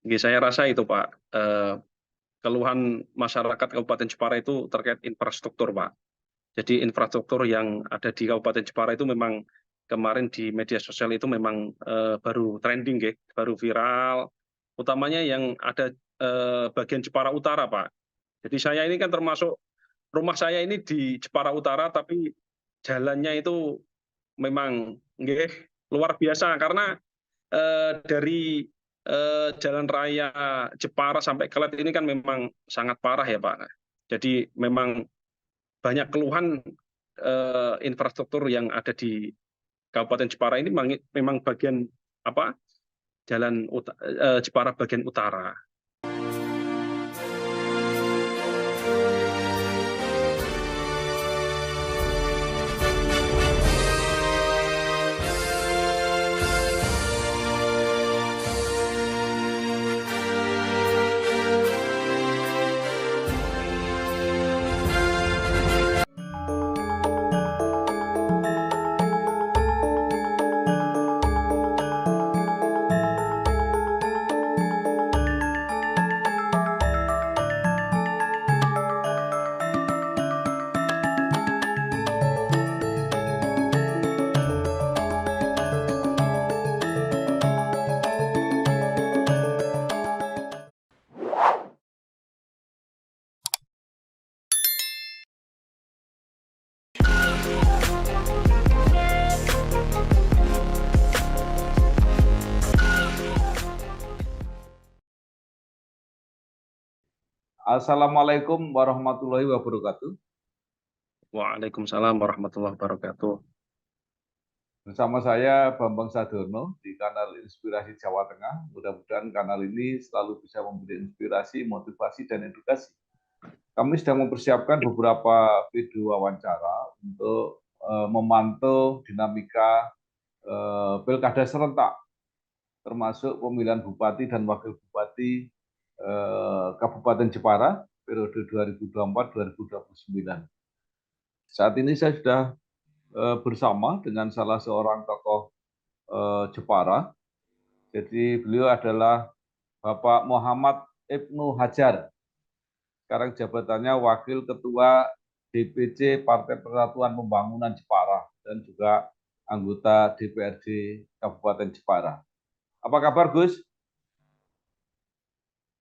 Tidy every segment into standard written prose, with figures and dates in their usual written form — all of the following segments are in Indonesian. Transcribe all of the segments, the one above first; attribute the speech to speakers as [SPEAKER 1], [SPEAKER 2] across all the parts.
[SPEAKER 1] Nggih, saya rasa itu Pak, keluhan masyarakat Kabupaten Jepara itu terkait infrastruktur Pak. Jadi infrastruktur yang ada di Kabupaten Jepara itu memang kemarin di media sosial itu memang baru trending nggih, baru viral, utamanya yang ada bagian Jepara Utara Pak. Jadi saya ini kan termasuk rumah saya ini di Jepara Utara, tapi jalannya itu memang nggih luar biasa karena dari jalan raya Jepara sampai Keled ini kan memang sangat parah ya Pak. Jadi memang banyak keluhan infrastruktur yang ada di Kabupaten Jepara ini memang bagian apa jalan Jepara bagian utara.
[SPEAKER 2] Assalamualaikum warahmatullahi wabarakatuh.
[SPEAKER 1] Waalaikumsalam warahmatullahi wabarakatuh.
[SPEAKER 2] Bersama saya Bambang Sadono di kanal Inspirasi Jawa Tengah. Mudah-mudahan kanal ini selalu bisa memberi inspirasi, motivasi, dan edukasi. Kami sedang mempersiapkan beberapa video wawancara untuk memantau dinamika pilkada serentak, termasuk pemilihan bupati dan wakil bupati Kabupaten Jepara periode 2024-2029. Saat ini saya sudah bersama dengan salah seorang tokoh Jepara. Jadi beliau adalah Bapak Muhammad Ibnu Hajar. Sekarang jabatannya Wakil Ketua DPC Partai Persatuan Pembangunan Jepara dan juga anggota DPRD Kabupaten Jepara. Apa kabar, Gus?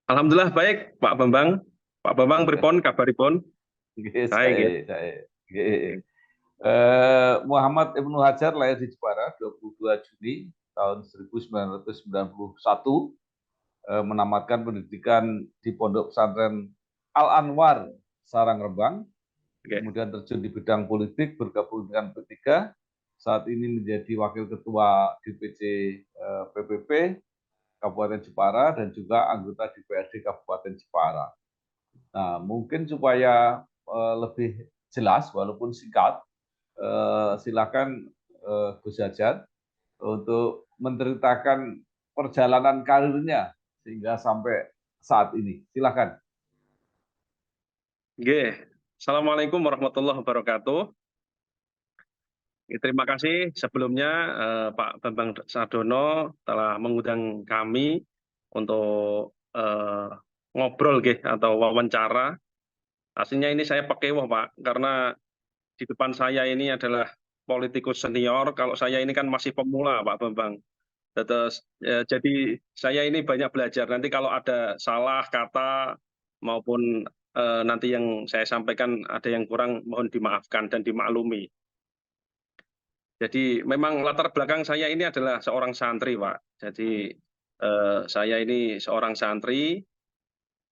[SPEAKER 1] Alhamdulillah baik Pak Bambang. Pak Bambang pripun kabaripun?
[SPEAKER 2] Baik. Muhammad Ibnu Hajar lahir di Jepara 22 Juni tahun 1991, menamatkan pendidikan di Pondok Pesantren Al-Anwar, Sarang Rembang, kemudian terjun di bidang politik, bergabung dengan P3, saat ini menjadi Wakil Ketua DPC PPP Kabupaten Jepara dan juga anggota DPRD Kabupaten Jepara. Nah, mungkin supaya lebih jelas walaupun singkat, silakan Gus Hajar untuk menceritakan perjalanan karirnya sehingga sampai saat ini. Silakan.
[SPEAKER 1] Nggih. Assalamualaikum warahmatullahi wabarakatuh. Terima kasih sebelumnya Pak Bambang Sadono telah mengundang kami untuk ngobrol atau wawancara. Aslinya ini saya pakewoh Pak, karena di depan saya ini adalah politikus senior, kalau saya ini kan masih pemula Pak Bambang. Terus jadi saya ini banyak belajar. Nanti kalau ada salah kata maupun nanti yang saya sampaikan ada yang kurang, mohon dimaafkan dan dimaklumi. Jadi memang latar belakang saya ini adalah seorang santri, Pak. Jadi saya ini seorang santri,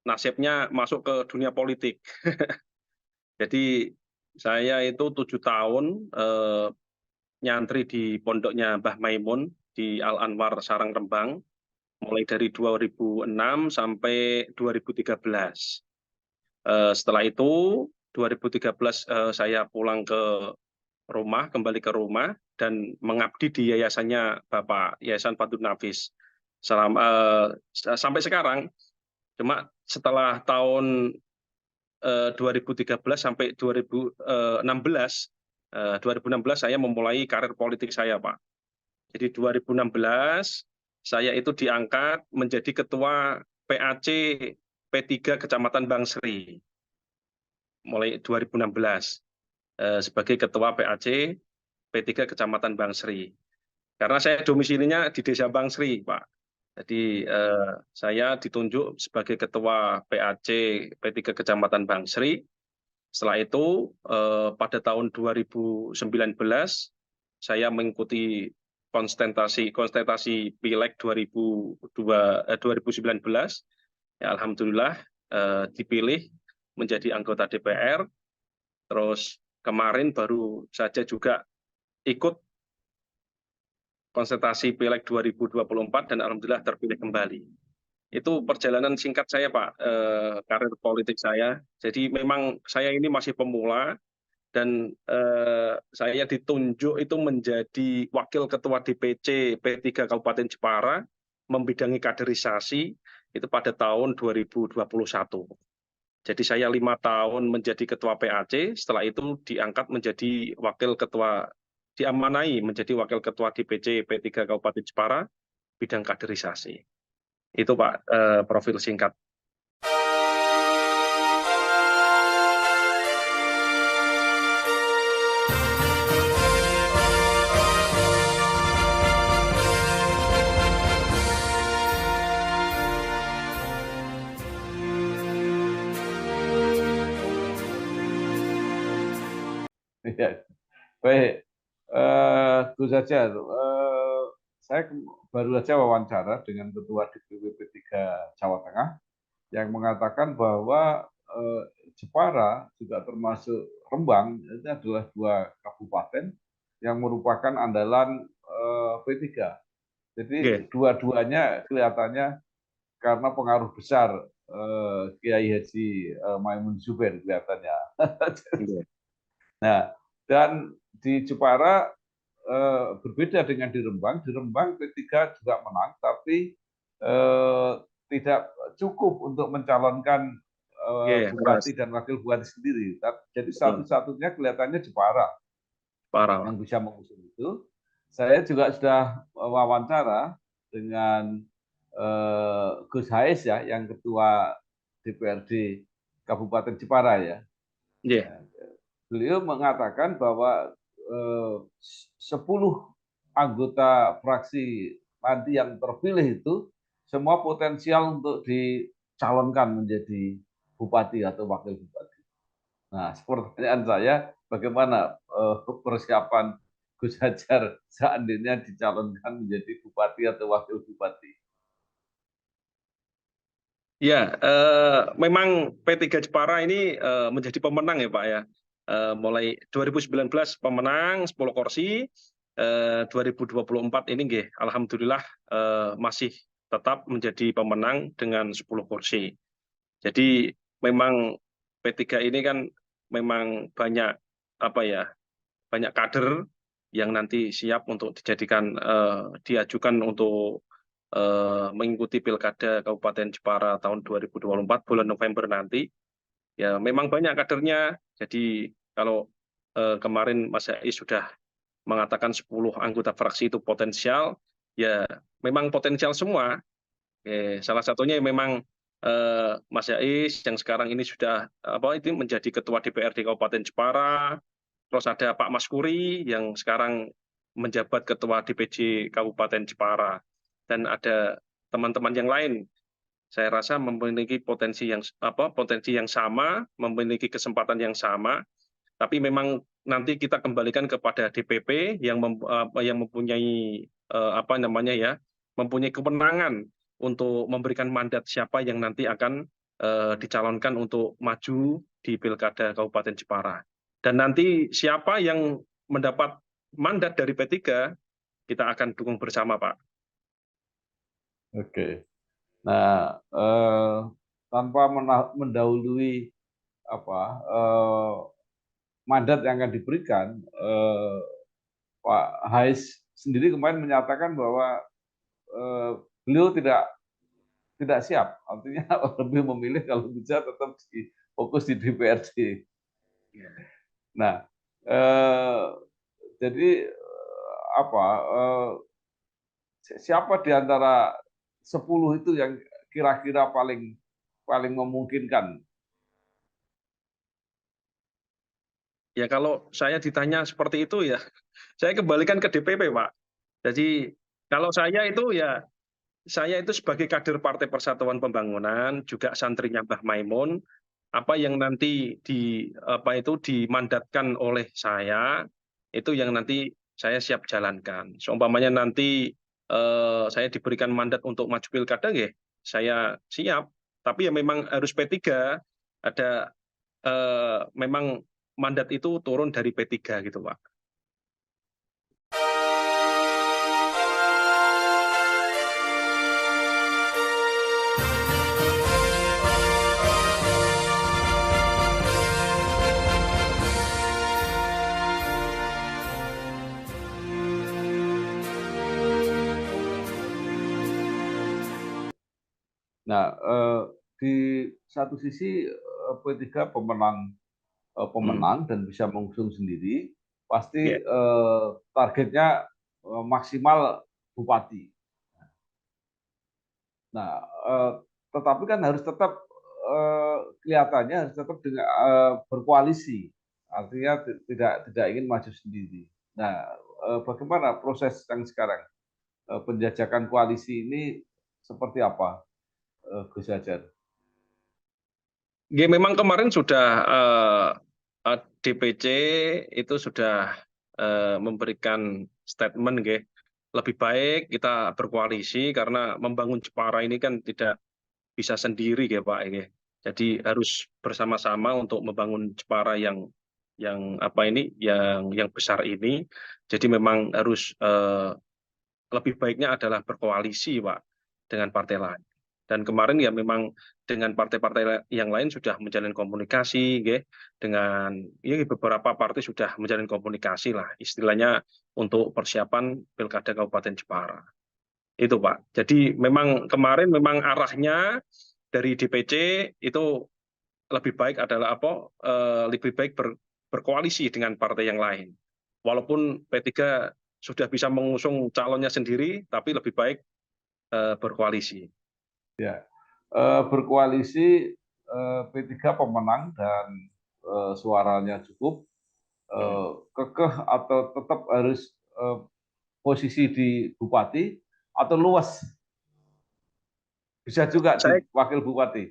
[SPEAKER 1] nasibnya masuk ke dunia politik. Jadi saya itu 7 tahun nyantri di pondoknya Mbah Maimun di Al-Anwar Sarang Rembang, mulai dari 2006 sampai 2013. Setelah itu 2013 saya pulang ke rumah, kembali ke rumah, dan mengabdi di yayasannya Bapak, Yayasan Fathun Nafis. Sampai sekarang, cuma setelah tahun 2013 sampai 2016, 2016 saya memulai karir politik saya, Pak. Jadi 2016 saya itu diangkat menjadi Ketua PAC P3 Kecamatan Bangsri mulai 2016 sebagai Ketua PAC P3 Kecamatan Bangsri. Karena saya domisilinya di Desa Bangsri, Pak. Jadi saya ditunjuk sebagai Ketua PAC P3 Kecamatan Bangsri. Setelah itu pada tahun 2019 saya mengikuti konsultasi Pileg 2019. Ya, alhamdulillah dipilih menjadi anggota DPR. Terus kemarin baru saja juga ikut konsultasi Pileg 2024 dan alhamdulillah terpilih kembali. Itu perjalanan singkat saya, Pak, karir politik saya. Jadi memang saya ini masih pemula dan saya ditunjuk itu menjadi Wakil Ketua DPC P3 Kabupaten Jepara, membidangi kaderisasi itu pada tahun 2021. Jadi saya 5 tahun menjadi Ketua PAC, setelah itu diangkat menjadi Wakil Ketua, diamanai menjadi Wakil Ketua DPC P3 Kabupaten Jepara, bidang kaderisasi. Itu Pak, profil singkat.
[SPEAKER 2] Ya, baik, Gus Hajar, saya baru saja wawancara dengan Ketua DPW P3 Jawa Tengah yang mengatakan bahwa Jepara juga termasuk Rembang, ini adalah 2 kabupaten yang merupakan andalan P3. Jadi dua-duanya kelihatannya karena pengaruh besar Kiai Haji Maimun Zubair kelihatannya. Nah, dan di Jepara berbeda dengan di Rembang. Di Rembang P3 juga menang, tapi tidak cukup untuk mencalonkan bupati dan wakil bupati sendiri. Jadi satu-satunya kelihatannya Jepara yang bisa mengusung itu. Saya juga sudah wawancara dengan Gus Hais ya, yang ketua DPRD Kabupaten Jepara ya. Beliau mengatakan bahwa 10 anggota fraksi nanti yang terpilih itu semua potensial untuk dicalonkan menjadi bupati atau wakil bupati. Nah, pertanyaan saya, bagaimana persiapan Gus Hajar seandainya dicalonkan menjadi bupati atau wakil bupati?
[SPEAKER 1] Ya, memang P3 Jepara ini menjadi pemenang ya Pak ya. Mulai 2019 pemenang 10 kursi, 2024 ini nggih, alhamdulillah masih tetap menjadi pemenang dengan 10 kursi. Jadi memang P3 ini kan memang banyak banyak kader yang nanti siap untuk dijadikan diajukan untuk mengikuti Pilkada Kabupaten Jepara tahun 2024 bulan November nanti. Ya, memang banyak kadernya. Jadi kalau kemarin Mas Yai sudah mengatakan 10 anggota fraksi itu potensial, ya memang potensial semua. Salah satunya memang Mas Yais yang sekarang ini sudah itu menjadi Ketua DPRD Kabupaten Jepara, terus ada Pak Mas Kuri yang sekarang menjabat Ketua DPJ Kabupaten Jepara, dan ada teman-teman yang lain. Saya rasa memiliki potensi yang sama, memiliki kesempatan yang sama, tapi memang nanti kita kembalikan kepada DPP yang mempunyai mempunyai kewenangan untuk memberikan mandat siapa yang nanti akan dicalonkan untuk maju di Pilkada Kabupaten Jepara. Dan nanti siapa yang mendapat mandat dari P3, kita akan dukung bersama, Pak.
[SPEAKER 2] Oke. Nah, tanpa mendahului mandat yang akan diberikan, Pak Hais sendiri kemarin menyatakan bahwa beliau tidak siap, artinya lebih memilih kalau bisa tetap fokus di DPRD. Nah, jadi siapa di antara 10 itu yang kira-kira paling memungkinkan?
[SPEAKER 1] Ya kalau saya ditanya seperti itu ya, saya kembalikan ke DPP, Pak. Jadi kalau saya itu sebagai kader Partai Persatuan Pembangunan, juga santrinya Mbah Maimun, apa yang nanti dimandatkan oleh saya, itu yang nanti saya siap jalankan. Seumpamanya nanti saya diberikan mandat untuk maju pilkada, ya, saya siap. Tapi ya memang harus P3, ada memang mandat itu turun dari P3 gitu, Pak.
[SPEAKER 2] Nah, di satu sisi P3 pemenang dan bisa mengusung sendiri, pasti
[SPEAKER 1] Ya.
[SPEAKER 2] targetnya maksimal bupati. Nah, tetapi kan harus tetap kelihatannya harus tetap dengan berkoalisi, artinya tidak ingin maju sendiri. Nah, bagaimana proses yang sekarang penjajakan koalisi ini seperti apa, Gus Hajar?
[SPEAKER 1] Ya, memang kemarin sudah DPC itu sudah memberikan statement, lebih baik kita berkoalisi karena membangun Jepara ini kan tidak bisa sendiri, Pak. Jadi harus bersama-sama untuk membangun Jepara yang besar ini. Jadi memang harus lebih baiknya adalah berkoalisi, Pak, dengan partai lain. Dan kemarin ya memang dengan partai-partai yang lain sudah menjalin komunikasi, dengan ya beberapa partai sudah menjalin komunikasi lah, istilahnya untuk persiapan Pilkada Kabupaten Jepara. Itu, Pak. Jadi memang kemarin memang arahnya dari DPC itu lebih baik adalah lebih baik berkoalisi dengan partai yang lain. Walaupun P3 sudah bisa mengusung calonnya sendiri, tapi lebih baik berkoalisi.
[SPEAKER 2] Ya, berkoalisi P3 pemenang dan suaranya cukup, kekeh atau tetap harus posisi di bupati atau luas bisa juga di
[SPEAKER 1] Saya
[SPEAKER 2] wakil bupati.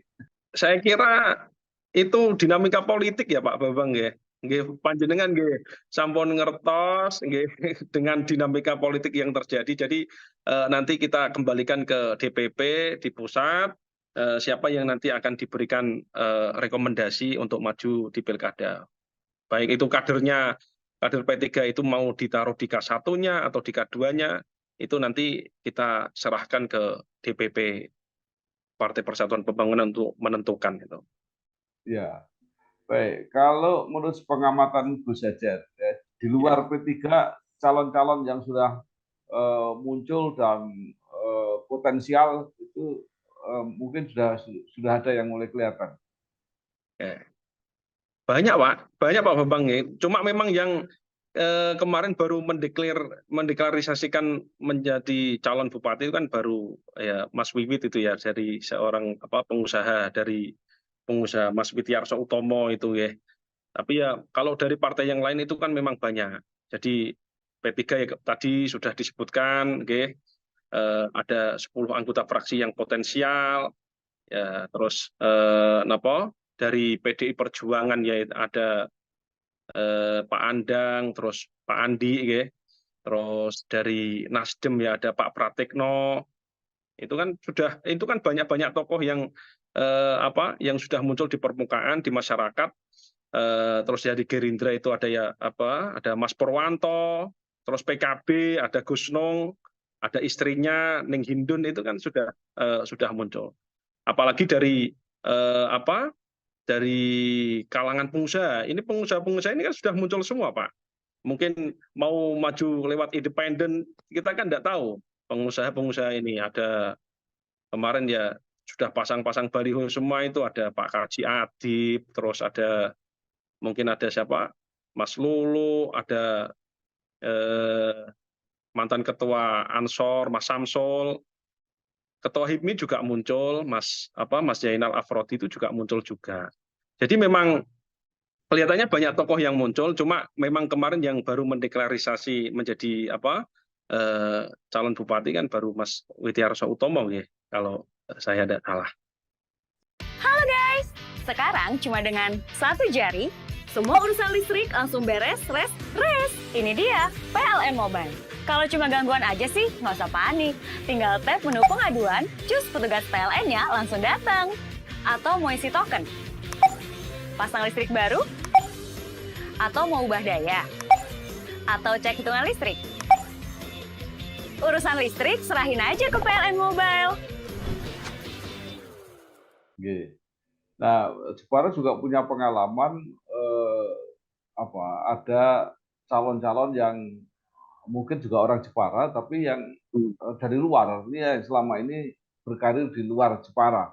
[SPEAKER 1] saya kira itu dinamika politik ya, Pak Bambang, ya. Nggih, panjenengan nggih sampun ngertos nggih dengan dinamika politik yang terjadi. Jadi nanti kita kembalikan ke DPP di pusat, siapa yang nanti akan diberikan rekomendasi untuk maju di pilkada. Baik itu kader P3 itu mau ditaruh di K1-nya atau di K2-nya, itu nanti kita serahkan ke DPP Partai Persatuan Pembangunan untuk menentukan itu.
[SPEAKER 2] Ya, baik. Kalau menurut pengamatan Gus Hajar, ya, di
[SPEAKER 1] Ya.
[SPEAKER 2] luar P3 calon-calon yang sudah muncul dan potensial itu mungkin sudah ada yang mulai kelihatan.
[SPEAKER 1] Ya. Banyak, Pak Bambang. Cuma memang yang kemarin baru mendeklarisasikan menjadi calon bupati itu kan baru ya Mas Wiwit itu ya, dari seorang pengusaha Mas Witiarso Utomo itu, ya. Tapi ya kalau dari partai yang lain itu kan memang banyak. Jadi P3 ya tadi sudah disebutkan, ada 10 anggota fraksi yang potensial, ya. Terus dari PDI Perjuangan ya ada Pak Andang, terus Pak Andi, terus dari Nasdem ya ada Pak Pratikno. Itu kan banyak-banyak tokoh yang sudah muncul di permukaan di masyarakat. Terus ya di Gerindra itu ada Mas Purwanto, terus PKB ada Gus Nung, ada istrinya Ning Hindun, itu kan sudah muncul. Apalagi dari kalangan pengusaha. Ini pengusaha-pengusaha ini kan sudah muncul semua, Pak. Mungkin mau maju lewat independen, kita kan tidak tahu. Pengusaha-pengusaha ini ada kemarin ya sudah pasang-pasang baliho semua, itu ada Pak Kaji Adib, terus mungkin ada siapa, Mas Lulu, ada mantan ketua Ansor, Mas Samsul, ketua HIPMI juga muncul, Mas Zainal Afrodi itu juga muncul juga. Jadi memang kelihatannya banyak tokoh yang muncul, cuma memang kemarin yang baru mendeklarisasi menjadi calon bupati kan baru Mas Witiarso Utomo ya, kalau saya tidak salah.
[SPEAKER 3] Halo guys, sekarang cuma dengan satu jari, semua urusan listrik langsung beres, res. Ini dia, PLN Mobile. Kalau cuma gangguan aja sih, nggak usah panik. Tinggal tap menu pengaduan, cus petugas PLN-nya langsung datang. Atau mau isi token, pasang listrik baru, atau mau ubah daya, atau cek hitungan listrik. Urusan listrik serahin aja ke PLN Mobile.
[SPEAKER 2] Nah, Jepara juga punya pengalaman ada calon-calon yang mungkin juga orang Jepara, tapi yang dari luar, ini yang selama ini berkarir di luar Jepara.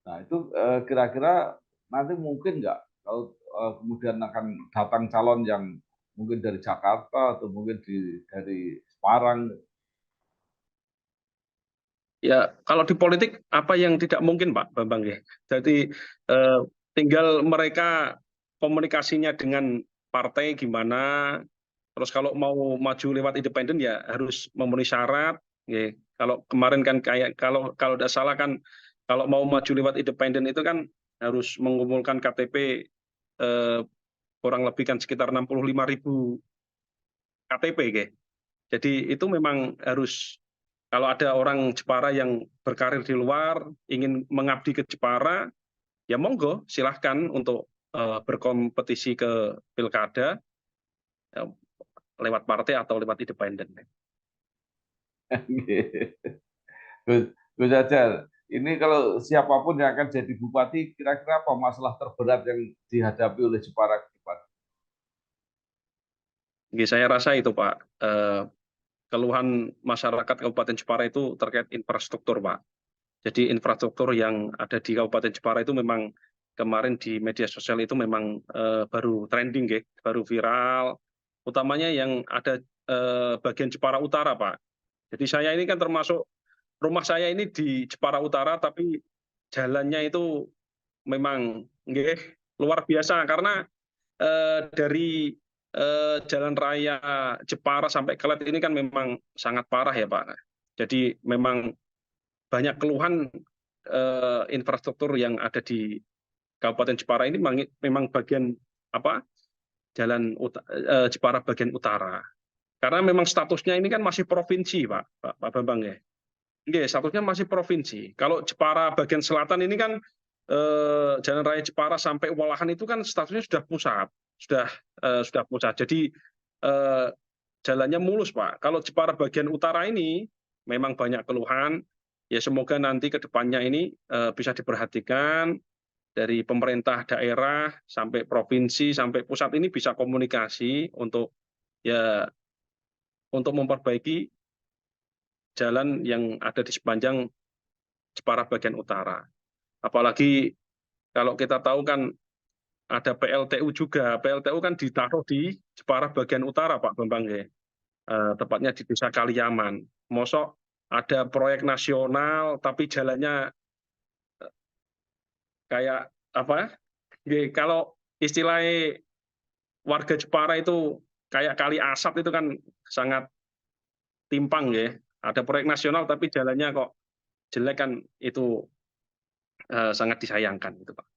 [SPEAKER 2] Nah, itu kira-kira nanti mungkin nggak kalau kemudian akan datang calon yang mungkin dari Jakarta atau mungkin dari Semarang.
[SPEAKER 1] Ya, kalau di politik apa yang tidak mungkin, Pak Bambang ya. Jadi tinggal mereka komunikasinya dengan partai gimana. Terus kalau mau maju lewat independen ya harus memenuhi syarat. Ya. Kalau kemarin kan kayak kalau tidak salah kan kalau mau maju lewat independen itu kan harus mengumpulkan KTP kurang lebih kan sekitar 65.000 KTP, ya. Jadi itu memang harus. Kalau ada orang Jepara yang berkarir di luar, ingin mengabdi ke Jepara, ya monggo, silahkan untuk berkompetisi ke pilkada lewat partai atau lewat independen.
[SPEAKER 2] Gus Jajal, ini kalau siapapun yang akan jadi bupati, kira-kira apa masalah terberat yang dihadapi oleh Jepara ke depan?
[SPEAKER 1] Saya rasa itu, Pak. Keluhan masyarakat Kabupaten Jepara itu terkait infrastruktur, Pak. Jadi infrastruktur yang ada di Kabupaten Jepara itu memang kemarin di media sosial itu memang baru trending, baru viral. Utamanya yang ada bagian Jepara Utara, Pak. Jadi saya ini kan termasuk rumah saya ini di Jepara Utara, tapi jalannya itu memang luar biasa karena dari jalan raya Jepara sampai Keled ini kan memang sangat parah ya, Pak. Jadi memang banyak keluhan infrastruktur yang ada di Kabupaten Jepara ini memang bagian jalan Jepara bagian utara. Karena memang statusnya ini kan masih provinsi, Pak Bambang ya. Statusnya masih provinsi. Kalau Jepara bagian selatan ini kan jalan raya Jepara sampai Walahan itu kan statusnya sudah pusat, sudah pusat. Jadi jalannya mulus, Pak. Kalau Jepara bagian utara ini memang banyak keluhan. Ya semoga nanti ke depannya ini bisa diperhatikan dari pemerintah daerah sampai provinsi sampai pusat ini bisa komunikasi untuk memperbaiki jalan yang ada di sepanjang Jepara bagian utara. Apalagi kalau kita tahu kan ada PLTU juga. PLTU kan ditaruh di Jepara bagian utara, Pak Bambang ya. Tepatnya di Desa Kaliaman. Mosok ada proyek nasional tapi jalannya kayak apa? Kalau istilahnya warga Jepara itu kayak kali asap itu kan sangat timpang ya. Ada proyek nasional tapi jalannya kok jelek kan itu sangat disayangkan gitu, Pak.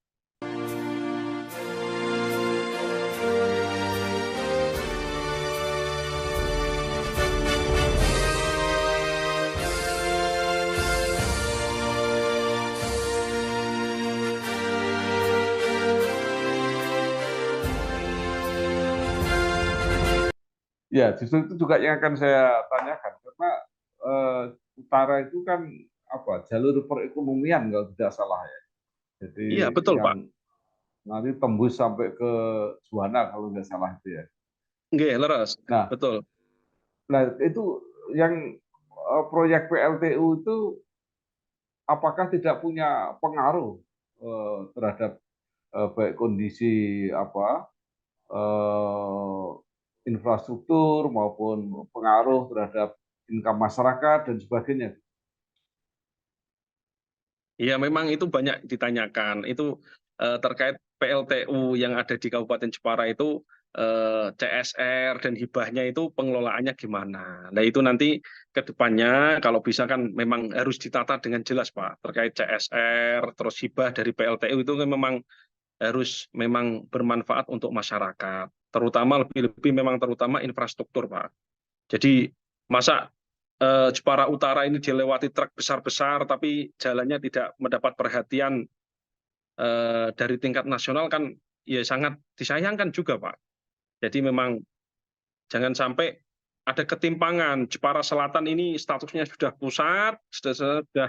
[SPEAKER 2] Ya, justru itu juga yang akan saya tanyakan karena utara itu kan jalur perekonomian kalau tidak salah ya. Jadi
[SPEAKER 1] Iya, betul, Pak.
[SPEAKER 2] yang nanti tembus sampai ke Juwana kalau nggak salah itu ya.
[SPEAKER 1] Leres.
[SPEAKER 2] Nah,
[SPEAKER 1] Betul.
[SPEAKER 2] itu yang proyek PLTU itu apakah tidak punya pengaruh terhadap baik kondisi infrastruktur maupun pengaruh terhadap income masyarakat dan sebagainya.
[SPEAKER 1] Ya, memang itu banyak ditanyakan. Itu terkait PLTU yang ada di Kabupaten Jepara itu CSR dan hibahnya itu pengelolaannya gimana. Nah itu nanti ke depannya kalau bisa kan memang harus ditata dengan jelas Pak. Terkait CSR, terus hibah dari PLTU itu kan memang harus memang bermanfaat untuk masyarakat. Lebih-lebih memang terutama infrastruktur Pak. Jadi masa Jepara Utara ini dilewati truk besar-besar tapi jalannya tidak mendapat perhatian dari tingkat nasional kan ya sangat disayangkan juga Pak. Jadi memang jangan sampai ada ketimpangan. Jepara Selatan ini statusnya sudah pusat, sudah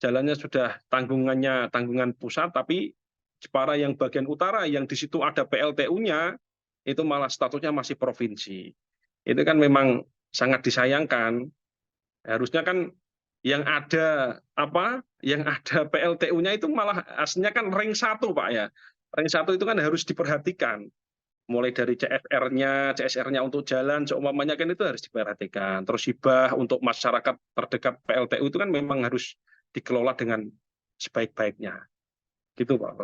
[SPEAKER 1] jalannya sudah tanggungan pusat, tapi Jepara yang bagian utara yang di situ ada PLTU-nya itu malah statusnya masih provinsi. Itu kan memang sangat disayangkan. Harusnya kan yang ada PLTU-nya itu malah aslinya kan ring 1 Pak ya. Ring 1 itu kan harus diperhatikan. Mulai dari CSR-nya untuk jalan, seumpamanya kan itu harus diperhatikan. Terus hibah untuk masyarakat terdekat PLTU itu kan memang harus dikelola dengan sebaik-baiknya. Gitu Pak.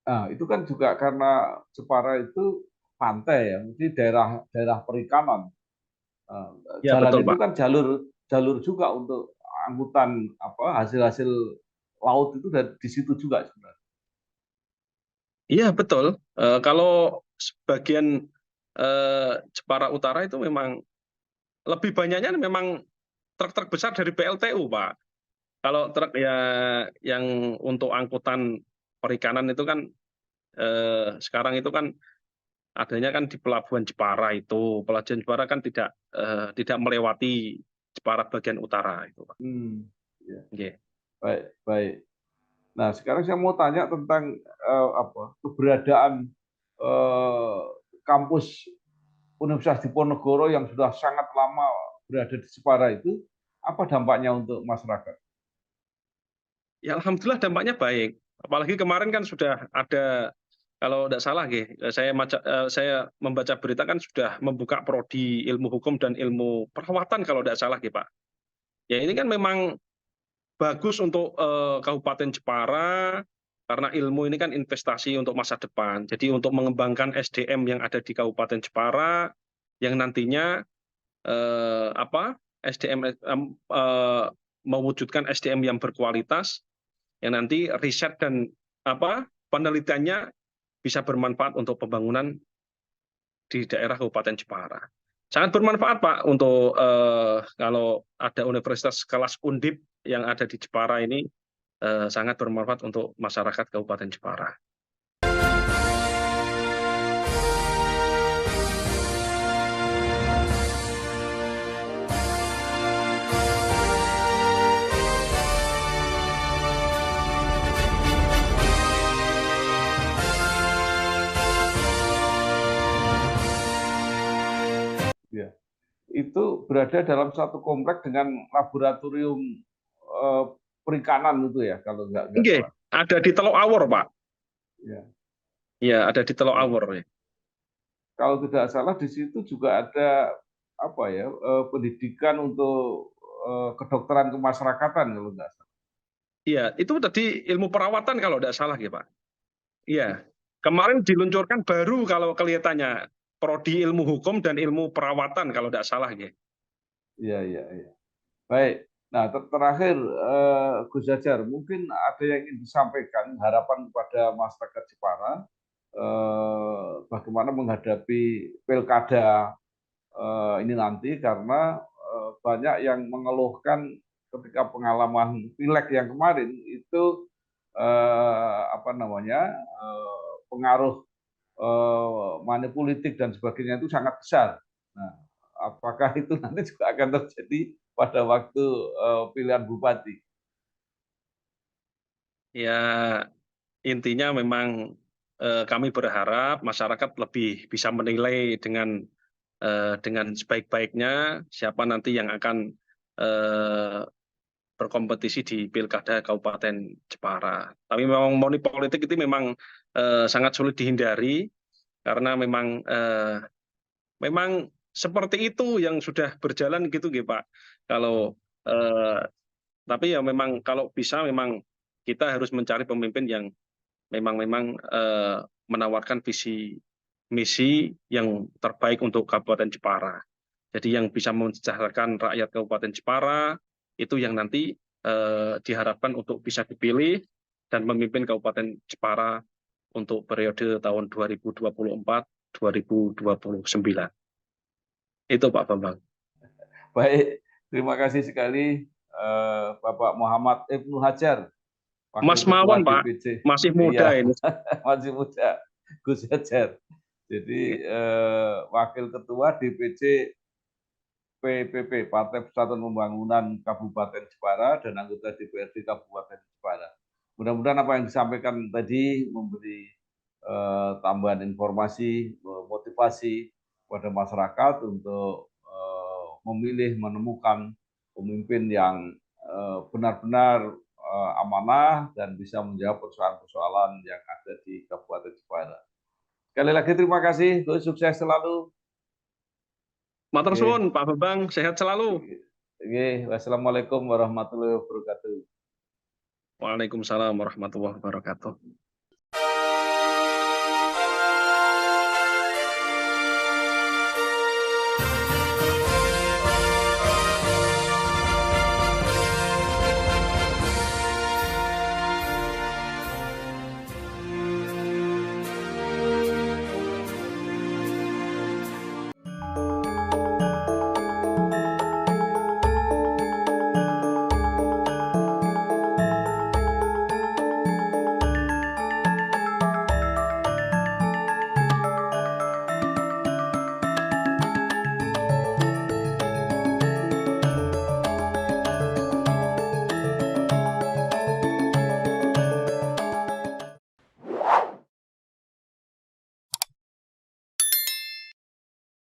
[SPEAKER 2] Nah, itu kan juga karena Jepara itu pantai ya, mesti daerah perikanan.
[SPEAKER 1] Ya
[SPEAKER 2] Jalan
[SPEAKER 1] betul
[SPEAKER 2] itu
[SPEAKER 1] Pak.
[SPEAKER 2] kan jalur juga untuk angkutan hasil-hasil laut itu di situ juga sebenarnya.
[SPEAKER 1] Iya betul. Kalau sebagian Jepara Utara itu memang lebih banyaknya memang truk-truk besar dari PLTU Pak. Kalau truk ya yang untuk angkutan perikanan itu kan sekarang itu kan adanya kan di Pelabuhan Jepara itu. Pelabuhan Jepara kan tidak melewati Jepara bagian utara itu Pak.
[SPEAKER 2] Ya.
[SPEAKER 1] Okay.
[SPEAKER 2] Baik. Nah, sekarang saya mau tanya tentang keberadaan kampus Universitas Diponegoro yang sudah sangat lama berada di Jepara itu, apa dampaknya untuk masyarakat?
[SPEAKER 1] Ya alhamdulillah dampaknya baik. Apalagi kemarin kan sudah ada, kalau tidak salah saya membaca berita kan sudah membuka prodi ilmu hukum dan ilmu perawatan kalau tidak salah Pak. Ya ini kan memang bagus untuk Kabupaten Jepara karena ilmu ini kan investasi untuk masa depan. Jadi untuk mengembangkan SDM yang ada di Kabupaten Jepara yang nantinya mewujudkan SDM yang berkualitas yang nanti riset dan penelitiannya bisa bermanfaat untuk pembangunan di daerah Kabupaten Jepara. Sangat bermanfaat Pak untuk kalau ada universitas kelas Undip yang ada di Jepara ini sangat bermanfaat untuk masyarakat Kabupaten Jepara.
[SPEAKER 2] Ya. Itu berada dalam satu komplek dengan laboratorium perikanan itu ya, kalau nggak salah.
[SPEAKER 1] Ada di Teluk Awor Pak.
[SPEAKER 2] Ya.
[SPEAKER 1] Ya, ada di Teluk Awor. Ya.
[SPEAKER 2] Kalau tidak salah di situ juga ada pendidikan untuk kedokteran kemasyarakatan kalau nggak salah.
[SPEAKER 1] Iya, itu tadi ilmu perawatan kalau tidak salah ya Pak. Iya, kemarin diluncurkan baru kalau kelihatannya prodi ilmu hukum dan ilmu perawatan kalau tidak salah ya.
[SPEAKER 2] Iya. Baik. Nah, terakhir Gus Jajar, mungkin ada yang ingin disampaikan harapan kepada masyarakat Jepara bagaimana menghadapi pilkada ini nanti karena banyak yang mengeluhkan ketika pengalaman pileg yang kemarin itu pengaruh money politik dan sebagainya itu sangat besar. Nah, apakah itu nanti juga akan terjadi pada waktu pilihan bupati?
[SPEAKER 1] Ya, intinya memang kami berharap masyarakat lebih bisa menilai dengan sebaik-baiknya siapa nanti yang akan berkompetisi di pilkada Kabupaten Jepara. Tapi memang money politik itu memang sangat sulit dihindari karena memang memang seperti itu yang sudah berjalan gitu nggih Pak. Kalau tapi ya memang kalau bisa memang kita harus mencari pemimpin yang memang menawarkan visi misi yang terbaik untuk Kabupaten Jepara. Jadi yang bisa mensejahterakan rakyat Kabupaten Jepara itu yang nanti diharapkan untuk bisa dipilih dan memimpin Kabupaten Jepara untuk periode tahun 2024-2029. Itu Pak Bambang.
[SPEAKER 2] Baik, terima kasih sekali Bapak Muhammad Ibnu Hajar, Wakil
[SPEAKER 1] Mas
[SPEAKER 2] Ketua
[SPEAKER 1] Mawon Pak,
[SPEAKER 2] DPC.
[SPEAKER 1] masih muda
[SPEAKER 2] Iya,
[SPEAKER 1] ini.
[SPEAKER 2] masih muda, Gus Hajar. Jadi Wakil Ketua DPC PPP, Partai Persatuan Pembangunan Kabupaten Jepara, dan anggota DPRD Kabupaten Jepara. Mudah-mudahan apa yang disampaikan tadi memberi tambahan informasi, motivasi kepada masyarakat untuk memilih, menemukan pemimpin yang benar-benar amanah dan bisa menjawab persoalan-persoalan yang ada di Kabupaten Jepara. Sekali lagi terima kasih, sukses selalu.
[SPEAKER 1] Matur suwun Pak Bambang, sehat selalu.
[SPEAKER 2] Wassalamualaikum warahmatullahi wabarakatuh.
[SPEAKER 1] Waalaikumsalam warahmatullahi wabarakatuh.